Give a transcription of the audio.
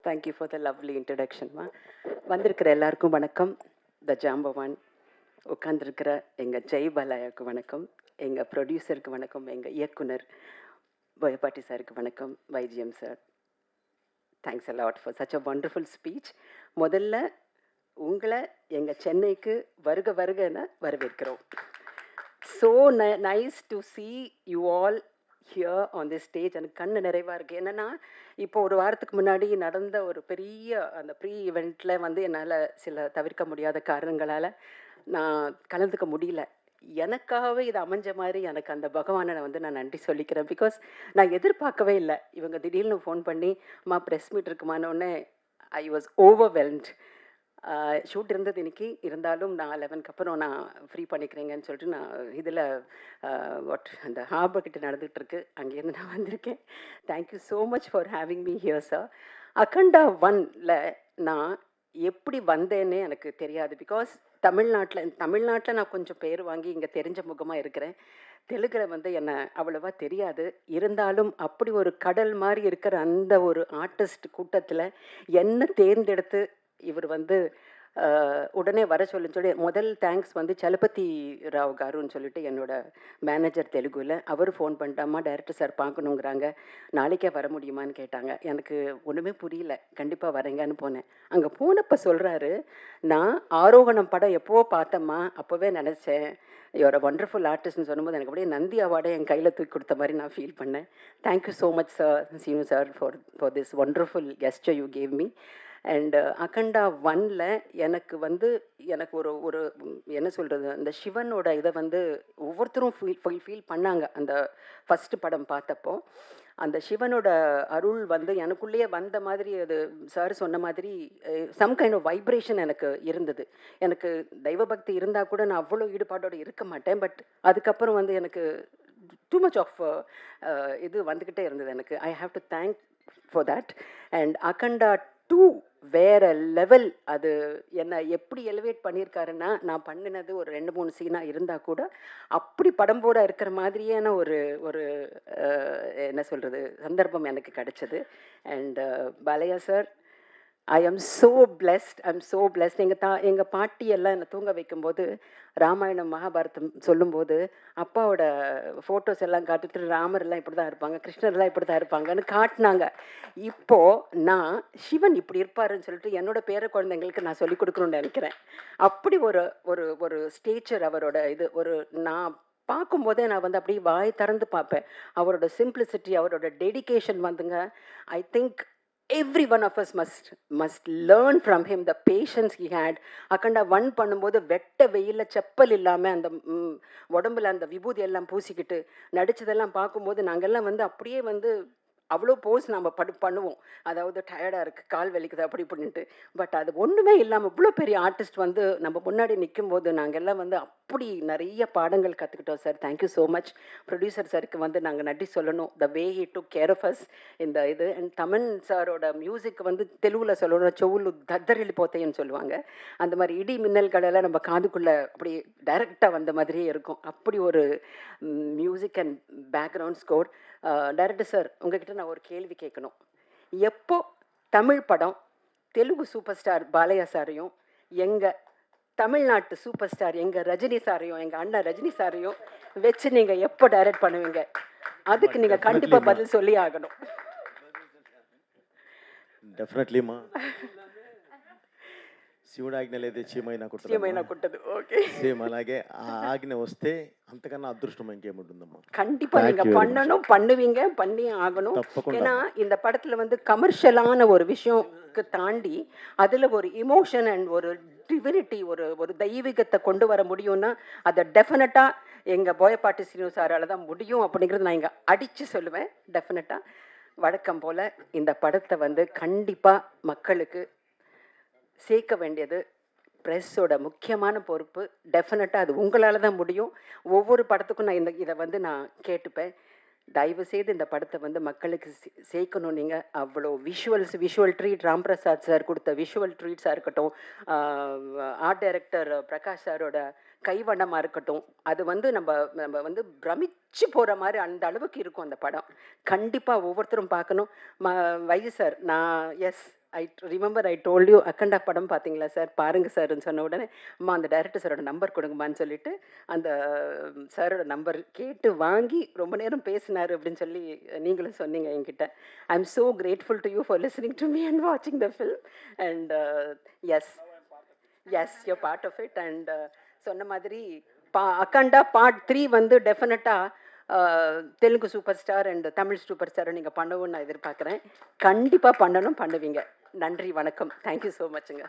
Thank you for the lovely இன்ட்ரடக்ஷன்மா. வந்திருக்கிற எல்லாருக்கும் வணக்கம். த ஜாம்பவான் உட்காந்துருக்கிற எங்கள் ஜெய் பாலாயாவுக்கு வணக்கம், எங்கள் ப்ரொடியூசருக்கு வணக்கம், எங்கள் இயக்குனர் போயபாட்டி சாருக்கு வணக்கம், YGM sir. Thanks a lot for such a wonderful speech. முதல்ல உங்களை எங்கள் சென்னைக்கு வருக வருகன்னு வரவேற்கிறோம். So nice to see you all here on this stage. எனக்கு கண்ணு நிறைவாக இருக்குது. என்னென்னா, இப்போ ஒரு வாரத்துக்கு முன்னாடி நடந்த ஒரு பெரிய அந்த ப்ரீ ஈவெண்ட்டில் வந்து என்னால் சில தவிர்க்க முடியாத காரணங்களால் நான் கலந்துக்க முடியல. எனக்காகவே இது அமைஞ்ச மாதிரி எனக்கு அந்த பகவானை வந்து நான் நன்றி சொல்லிக்கிறேன். பிகாஸ் நான் எதிர்பார்க்கவே இல்லை. இவங்க திடீர்னு ஃபோன் பண்ணி அம்மா ப்ரெஸ் மீட் இருக்குமானோடனே ஐ வாஸ் ஓவர்வெல்ம்ட். ஷூட் இருந்தது இன்னைக்கு, இருந்தாலும் நான் 11க்கு அப்புறம் நான் ஃப்ரீ பண்ணிக்கிறேங்கன்னு சொல்லிட்டு நான் இதில் அந்த ஹார்பர் கிட்ட நடந்துகிட்ருக்கு, அங்கேருந்து நான் வந்திருக்கேன். Thank you so much for having me here sir. Akhanda 1ல் நான் எப்படி வந்தேன்னே எனக்கு தெரியாது. பிகாஸ் தமிழ்நாட்டில் நான் கொஞ்சம் பேர் வாங்கி இங்கே தெரிஞ்ச முகமாக இருக்கிறேன். தெலுங்கில் வந்து என்னை அவ்வளோவா தெரியாது. இருந்தாலும் அப்படி ஒரு கடல் மாதிரி இருக்கிற அந்த ஒரு ஆர்டிஸ்ட் கூட்டத்தில் என்னை தேர்ந்தெடுத்து இவர் வந்து உடனே வர சொல்லி முதல் தேங்க்ஸ் வந்து சலபதி ராவ் காருன்னு சொல்லிட்டு என்னோட மேனேஜர் தெலுங்குல. அவர் ஃபோன் பண்ணிட்டாமா, டைரக்டர் சார் பார்க்கணுங்கிறாங்க, நாளைக்கே வர முடியுமான்னு கேட்டாங்க. எனக்கு ஒன்றுமே புரியல. கண்டிப்பாக வரேங்கன்னு போனேன். அங்கே போனப்போ சொல்கிறாரு, நான் ஆரோகணம் படம் எப்போவோ பார்த்தம்மா, அப்போவே நினச்சேன் யுவர் ஒண்டர்ஃபுல் ஆர்டிஸ்ட்னு சொல்லும்போது எனக்கு அப்படியே நந்தி அவார்டை என் கையில் தூக்கி கொடுத்த மாதிரி நான் ஃபீல் பண்ணேன். Thank you so much sir, Seenu sir, for this wonderful gesture you gave me. And Akhanda 1ல் எனக்கு வந்து எனக்கு ஒரு ஒரு என்ன சொல்கிறது, அந்த சிவனோட இதை வந்து ஒவ்வொருத்தரும் ஃபீல் பண்ணாங்க. அந்த ஃபஸ்ட்டு படம் பார்த்தப்போ அந்த சிவனோட அருள் வந்து எனக்குள்ளேயே வந்த மாதிரி, அது சார் சொன்ன மாதிரி சம் கைண்ட் ஆஃப் வைப்ரேஷன் எனக்கு இருந்தது. எனக்கு தெய்வ பக்தி இருந்தால் கூட நான் அவ்வளோ ஈடுபாடோடு இருக்க மாட்டேன். பட் அதுக்கப்புறம் வந்து எனக்கு டூ மச் ஆஃப் இது வந்துக்கிட்டே இருந்தது எனக்கு. I have to thank for that. And Akhanda 2 வேற லெவல். அது என்னை எப்படி எலிவேட் பண்ணியிருக்காருன்னா, நான் பண்ணினது ஒரு 2-3 சீனாக இருந்தால் கூட அப்படி படம் போட இருக்கிற மாதிரியான ஒரு ஒரு என்ன சொல்கிறது சந்தர்ப்பம் எனக்கு கிடைச்சது. And Balayya sir, I am so blessed. எங்கள் பாட்டியெல்லாம் என்னை தூங்க வைக்கும்போது ராமாயணம் மகாபாரதம் சொல்லும்போது அப்பாவோட ஃபோட்டோஸ் எல்லாம் காட்டுட்டு ராமர்லாம் இப்படி தான் இருப்பாங்க, கிருஷ்ணர்லாம் இப்படி தான் இருப்பாங்கன்னு காட்டினாங்க. இப்போது நான் சிவன் இப்படி இருப்பாருன்னு சொல்லிட்டு என்னோட பேர குழந்தைங்களுக்கு நான் சொல்லிக் கொடுக்கணும்னு நினைக்கிறேன். அப்படி ஒரு ஒரு ஒரு ஸ்டேச்சர் அவரோட இது. ஒரு நான் பார்க்கும்போதே நான் வந்து அப்படியே வாய் திறந்து பார்ப்பேன். அவரோட சிம்பிளிசிட்டி, அவரோட டெடிகேஷன் வந்துங்க, I think every one of us must learn from him the patience he had. Akhanda 1 பண்ணும்போது வெட்ட வெயில செப்பல் இல்லாமல் அந்த உடம்புல அந்த விபூதி எல்லாம் பூசிக்கிட்டு நடிச்சதெல்லாம் பார்க்கும்போது நாங்கள்லாம் வந்து அப்படியே வந்து அவ்வளோ போஸ் நம்ம பண்ணுவோம். அதாவது டயர்டாக இருக்குது, கால் வலிக்குது, அப்படி இப்படின்ட்டு. பட் அது ஒன்றுமே இல்லாமல் இவ்வளோ பெரிய ஆர்டிஸ்ட் வந்து நம்ம முன்னாடி நிற்கும்போது நாங்கள்லாம் வந்து அப்படி நிறைய பாடங்கள் கற்றுக்கிட்டோம் sir. Thank you so much. Producer சாருக்கு வந்து நாங்கள் நன்றி சொல்லணும். The way he took care of us இந்த இது. அண்ட் தமன் சாரோட மியூசிக் வந்து தெலுங்கில் சொல்லணும், செவுலு தத்தரிலி போத்தைன்னு சொல்லுவாங்க. அந்த மாதிரி இடி மின்னல்களெல்லாம் நம்ம காதுக்குள்ளே அப்படி டைரெக்டாக வந்த மாதிரியே இருக்கும். அப்படி ஒரு music and background score. Director sir, உங்ககிட்ட நான் ஒரு கேள்வி கேட்கணும். எப்போ தமிழ் படம் தெலுங்கு சூப்பர் ஸ்டார் பாலையா சாரையும், எங்கள் தமிழ்நாட்டு சூப்பர் ஸ்டார் எங்கள் ரஜினி சாரையும், எங்கள் அண்ணன் ரஜினி சாரையும் வச்சு நீங்கள் எப்போ டைரக்ட் பண்ணுவீங்க? அதுக்கு நீங்கள் கண்டிப்பாக பதில் சொல்லி ஆகணும். డెఫినెట్లీమా శివుడు ఆజ్ఞ లేదే చీమైనా కుట్టదు. ఓకే, సేమ్ అలాగే ఆ ఆజ్ఞ వస్తే అంతకన్నా అదృష్టం ఇంకేముంటుందమ్మా. கண்டிப்பா நீங்க பண்ணணும், பண்ணுவீங்க, பண்ணி ஆகணும். ஏன்னா இந்த படத்துல வந்து கமர்ஷியலான ஒரு விஷயம்க்கு தாண்டி அதுல ஒரு இமோஷன் அண்ட் ஒரு டிவினிட்டி, ஒரு ஒரு தெய்வீகத்தை கொண்டு வர முடியும்னா அதை டெஃபினட்டா எங்க போயபாட்டி சீனு சாரால தான் முடியும் அப்படிங்கிறது நான் இங்க அடிச்சு சொல்லுவேன். டெஃபினட்டா வழக்கம் போல இந்த படத்தை வந்து கண்டிப்பா மக்களுக்கு சேர்க்க வேண்டியது ப்ரெஸ்ஸோட முக்கியமான பொறுப்பு. டெஃபினட்டாக அது உங்களால் தான் முடியும். ஒவ்வொரு படத்துக்கும் நான் இதை வந்து நான் கேட்டுப்பேன். தயவுசெய்து இந்த படத்தை வந்து மக்களுக்கு சேர்க்கணும். நீங்கள் அவ்வளோ விஷுவல் ட்ரீட் ராம்பிரசாத் சார் கொடுத்த விஷுவல் ட்ரீட்ஸாக இருக்கட்டும், ஆர்ட் டைரக்டர் பிரகாஷ் சாரோட கைவண்ணமாக இருக்கட்டும், அது வந்து நம்ம வந்து பிரமிச்சு போகிற மாதிரி அந்த அளவுக்கு இருக்கும் அந்த படம். கண்டிப்பாக ஒவ்வொருத்தரும் பார்க்கணும். வைஜி சார், நான் I remember I told you Akhanda படம் பார்த்தீங்களா சார் பாருங்க சார்ன்னு சொன்ன உடனே அம்மா அந்த டைரக்டர் சாரோட நம்பர் கொடுங்கம்மான்னு சொல்லிட்டு அந்த சாரோட நம்பர் கேட்டு வாங்கி ரொம்ப நேரம் பேசினாரு அப்படின்னு சொல்லி நீங்களும் சொன்னீங்க என்கிட்ட. I am so grateful to you for listening to me and வாட்சிங் the film. And as as you part of it. And சொன்ன மாதிரி அக்கண்டா பார்ட் 3 வந்து டெஃபினட்டாக Telugu super star and Tamil super ஸ்டாரை நீங்கள் பண்ணவும் நான் எதிர்பார்க்குறேன். கண்டிப்பாக பண்ணணும், பண்ணுவீங்க. நன்றி, வணக்கம். Thank you so மச்சுங்க.